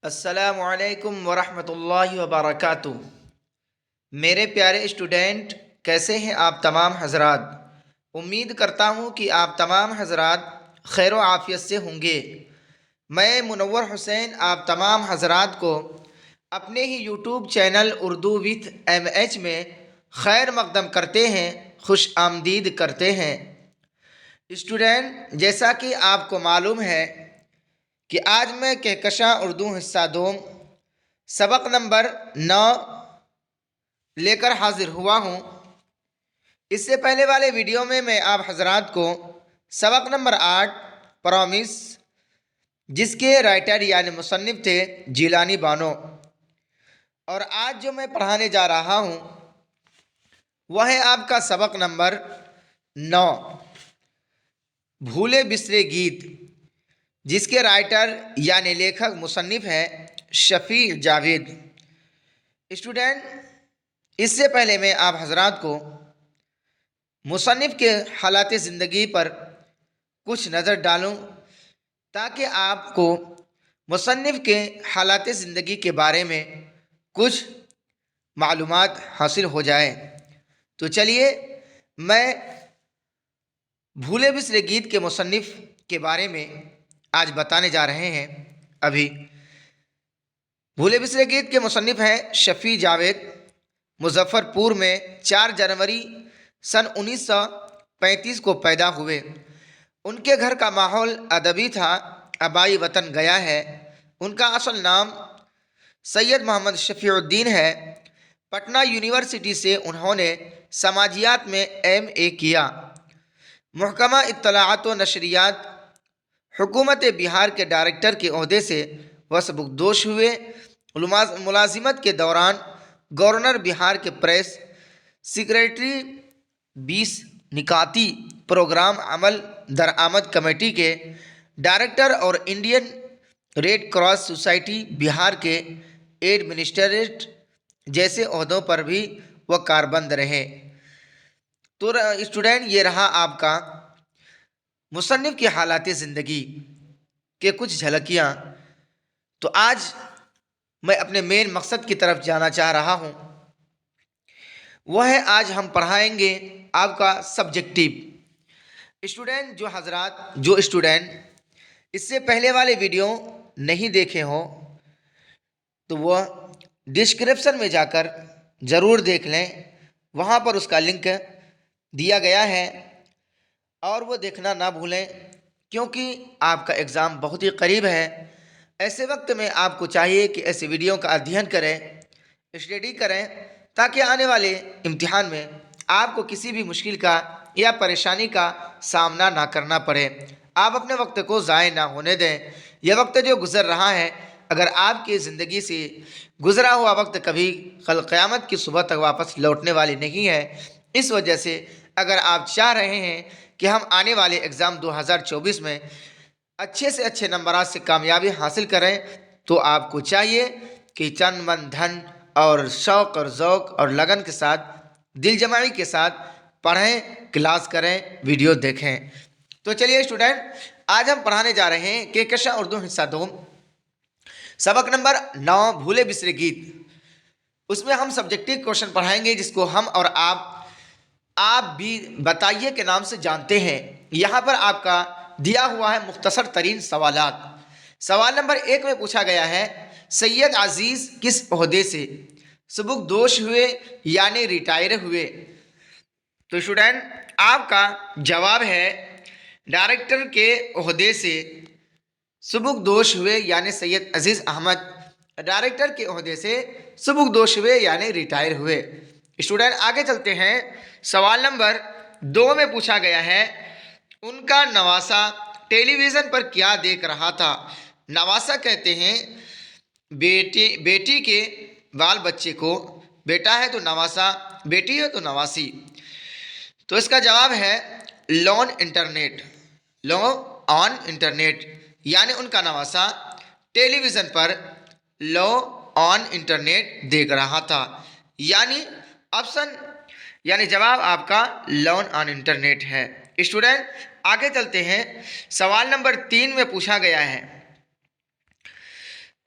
السلام علیکم ورحمۃ اللہ وبرکاتہ۔ میرے پیارے اسٹوڈنٹ، کیسے ہیں آپ تمام حضرات؟ امید کرتا ہوں کہ آپ تمام حضرات خیر و عافیت سے ہوں گے۔ میں منور حسین آپ تمام حضرات کو اپنے ہی YouTube channel Urdu with M H میں خیر مقدم کرتے ہیں، خوش آمدید کرتے ہیں۔ اسٹوڈنٹ، جیسا کہ آپ کو معلوم ہے کہ آج میں کہکشاں اردو حصہ دوم سبق نمبر 9 لے کر حاضر ہوا ہوں۔ اس سے پہلے والے ویڈیو میں آپ حضرات کو سبق نمبر 8 پرومس، جس کے رائٹر یعنی مصنف تھے جیلانی بانو، اور آج جو میں پڑھانے جا رہا ہوں وہ ہے آپ کا سبق نمبر 9 بھولے بسرے گیت، جس کے رائٹر یعنی لیکھک مصنف ہے شفیع جاوید۔ اسٹوڈنٹ، اس سے پہلے میں آپ حضرات کو مصنف کے حالات زندگی پر کچھ نظر ڈالوں تاکہ آپ کو مصنف کے حالات زندگی کے بارے میں کچھ معلومات حاصل ہو جائے۔ تو چلیے، میں بھولے بسرے گیت کے مصنف کے بارے میں آج بتانے جا رہے ہیں۔ ابھی بھولے بسرے گیت کے مصنف ہیں شفیع جاوید۔ مظفر پور میں 4 جنوری سن 1935 کو پیدا ہوئے۔ ان کے گھر کا ماحول ادبی تھا۔ آبائی وطن گیا ہے۔ ان کا اصل نام سید محمد شفیع الدین ہے۔ پٹنہ یونیورسٹی سے انہوں نے سماجیات میں ایم اے کیا۔ محکمہ اطلاعات و نشریات، حکومت بہار کے ڈائریکٹر کے عہدے سے وہ سبکدوش ہوئے۔ ملازمت کے دوران گورنر بہار کے پریس سیکریٹری 20 نکاتی پروگرام عمل درآمد کمیٹی کے ڈائریکٹر اور انڈین ریڈ کراس سوسائٹی بہار کے ایڈمنسٹریٹر جیسے عہدوں پر بھی وہ کاربند رہے۔ تو اسٹوڈنٹ، یہ رہا آپ کا مصنف کی حالات زندگی کے کچھ جھلکیاں۔ تو آج میں اپنے مین مقصد کی طرف جانا چاہ رہا ہوں، وہ ہے آج ہم پڑھائیں گے آپ کا سبجیکٹیو۔ اسٹوڈنٹ، جو اسٹوڈنٹ اس سے پہلے والے ویڈیو نہیں دیکھے ہوں تو وہ ڈسکرپشن میں جا کر ضرور دیکھ لیں، وہاں پر اس کا لنک دیا گیا ہے، اور وہ دیکھنا نہ بھولیں کیونکہ آپ کا ایگزام بہت ہی قریب ہے۔ ایسے وقت میں آپ کو چاہیے کہ ایسے ویڈیو کا ادھین کریں، اسٹڈی کریں، تاکہ آنے والے امتحان میں آپ کو کسی بھی مشکل کا یا پریشانی کا سامنا نہ کرنا پڑے۔ آپ اپنے وقت کو ضائع نہ ہونے دیں۔ یہ وقت جو گزر رہا ہے، اگر آپ کی زندگی سے گزرا ہوا وقت کبھی کل قیامت کی صبح تک واپس لوٹنے والی نہیں ہے۔ اس وجہ سے اگر آپ چاہ رہے ہیں کہ ہم آنے والے ایگزام 2024 میں اچھے سے اچھے نمبرات سے کامیابی حاصل کریں، تو آپ کو چاہیے کہ تن من دھن اور شوق اور ذوق اور لگن کے ساتھ، دل جمعی کے ساتھ پڑھیں، کلاس کریں، ویڈیو دیکھیں۔ تو چلیے اسٹوڈنٹ، آج ہم پڑھانے جا رہے ہیں کہکشاں اردو حصہ دوم سبق نمبر 9 بھولے بسرے گیت۔ اس میں ہم سبجیکٹیو کوشچن پڑھائیں گے، جس کو ہم اور آپ بھی بتائیے کے نام سے جانتے ہیں۔ یہاں پر آپ کا دیا ہوا ہے مختصر ترین سوالات۔ سوال نمبر 1 میں پوچھا گیا ہے، سید عزیز کس عہدے سے سبکدوش ہوئے یعنی ریٹائر ہوئے؟ تو اسٹوڈنٹ، آپ کا جواب ہے ڈائریکٹر کے عہدے سے سبکدوش ہوئے یعنی سید عزیز احمد ڈائریکٹر کے عہدے سے سبکدوش ہوئے یعنی ریٹائر ہوئے۔ اسٹوڈنٹ، آگے چلتے ہیں۔ سوال نمبر 2 میں پوچھا گیا ہے، ان کا نواسا ٹیلی ویژن پر کیا دیکھ رہا تھا؟ نواسا کہتے ہیں بیٹی کے بال بچے کو، بیٹا ہے تو نواسا، بیٹی ہے تو نواسی۔ تو اس کا جواب ہے loan internet, low on internet, یعنی ان کا نواسا ٹیلی vision per love on internet دیکھ رہا تھا، یعنی جواب آپ کا لون آن انٹرنیٹ ہے۔ اسٹوڈنٹ، آگے چلتے ہیں۔ سوال نمبر 3 میں پوچھا گیا ہے،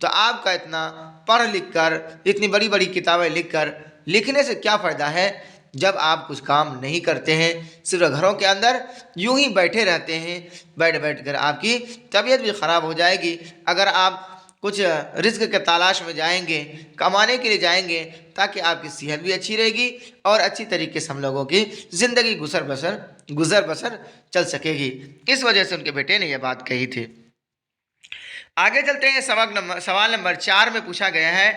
تو آپ کا اتنا پڑھ لکھ کر، اتنی بڑی بڑی کتابیں لکھ کر لکھنے سے کیا فائدہ ہے جب آپ کچھ کام نہیں کرتے ہیں، صرف گھروں کے اندر یوں ہی بیٹھے رہتے ہیں؟ بیٹھ بیٹھ کر آپ کی طبیعت بھی خراب ہو جائے گی۔ اگر آپ کچھ رزق کے تلاش میں جائیں گے، کمانے کے لیے جائیں گے، تاکہ آپ کی صحت بھی اچھی رہے گی اور اچھی طریقے سے ہم لوگوں کی زندگی گزر بسر چل سکے گی۔ اس وجہ سے ان کے بیٹے نے یہ بات کہی تھی۔ آگے چلتے ہیں، سوال نمبر 4 میں پوچھا گیا ہے،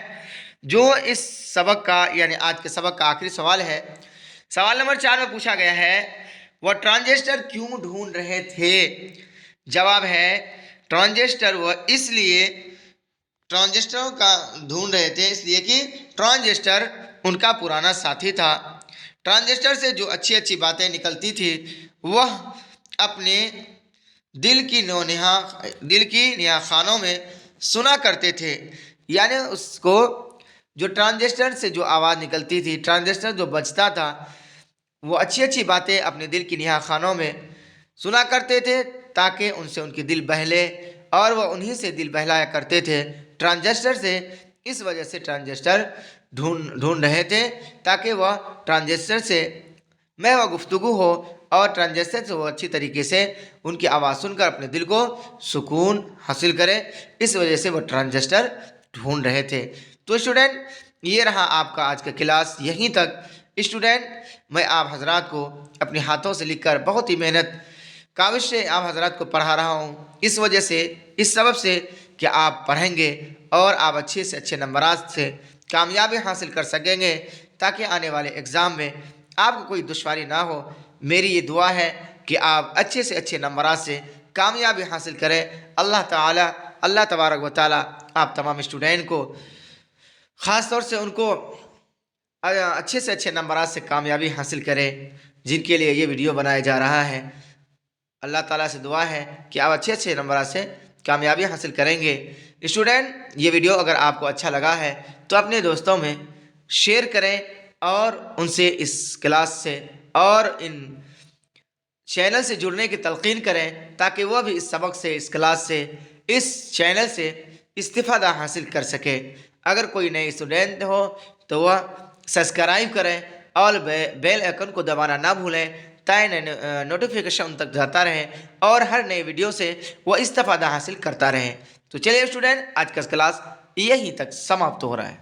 جو اس سبق کا یعنی آج کے سبق کا آخری سوال ہے۔ سوال نمبر 4 میں پوچھا گیا ہے، وہ ٹرانزسٹر کیوں ڈھونڈ رہے تھے؟ جواب ہے، ٹرانزسٹر وہ اس لیے ٹرانزسٹروں کا ڈھونڈ رہے تھے اس لیے کہ ٹرانزسٹر ان کا پرانا ساتھی تھا۔ ٹرانزسٹر سے جو اچھی اچھی باتیں نکلتی تھی وہ اپنے دل کی نیا خانوں میں سنا کرتے تھے، یعنی اس کو جو ٹرانزسٹر سے جو آواز نکلتی تھی، ٹرانزسٹر جو بجتا تھا، وہ اچھی اچھی باتیں اپنے دل کی نیا خانوں میں سنا کرتے تھے تاکہ ان سے ان کی دل بہلے، اور وہ انہی سے دل بہلایا کرتے تھے ٹرانزسٹر سے۔ اس وجہ سے ٹرانزسٹر ڈھونڈ رہے تھے تاکہ وہ ٹرانزسٹر سے میں وہ گفتگو ہو اور ٹرانزسٹر سے وہ اچھی طریقے سے ان کی آواز سن کر اپنے دل کو سکون حاصل کرے۔ اس وجہ سے وہ ٹرانزسٹر ڈھونڈ رہے تھے۔ تو اسٹوڈنٹ، یہ رہا آپ کا آج کا کلاس، یہیں تک۔ اسٹوڈنٹ، میں آپ حضرات کو اپنے ہاتھوں سے لکھ کر بہت ہی محنت کاوش سے آپ حضرات کو پڑھا رہا ہوں، اس وجہ سے، اس سبب سے کہ آپ پڑھیں گے اور آپ اچھے سے اچھے نمبرات سے کامیابی حاصل کر سکیں گے، تاکہ آنے والے ایگزام میں آپ کو کوئی دشواری نہ ہو۔ میری یہ دعا ہے کہ آپ اچھے سے اچھے نمبرات سے کامیابی حاصل کریں۔ اللہ تبارک و تعالیٰ آپ تمام اسٹوڈنٹ کو، خاص طور سے ان کو اچھے سے اچھے نمبرات سے کامیابی حاصل کرے جن کے لیے یہ ویڈیو بنایا جا رہا ہے۔ اللہ تعالیٰ سے دعا ہے کہ آپ اچھے اچھے نمبرات سے کامیابی حاصل کریں گے۔ اسٹوڈنٹ، یہ ویڈیو اگر آپ کو اچھا لگا ہے تو اپنے دوستوں میں شیئر کریں اور ان سے اس کلاس سے اور ان چینل سے جڑنے کی تلقین کریں، تاکہ وہ بھی اس سبق سے، اس کلاس سے، اس چینل سے استفادہ حاصل کر سکے۔ اگر کوئی نئے اسٹوڈنٹ ہو تو وہ سبسکرائب کریں اور بیل آئیکن کو دبانا نہ بھولیں، تاکہ نوٹیفیکیشن ان تک جاتا رہے اور ہر نئے ویڈیو سے وہ استفادہ حاصل کرتا رہے۔ تو چلیے اسٹوڈنٹ، آج کا کلاس یہیں تک سماپت ہو رہا ہے۔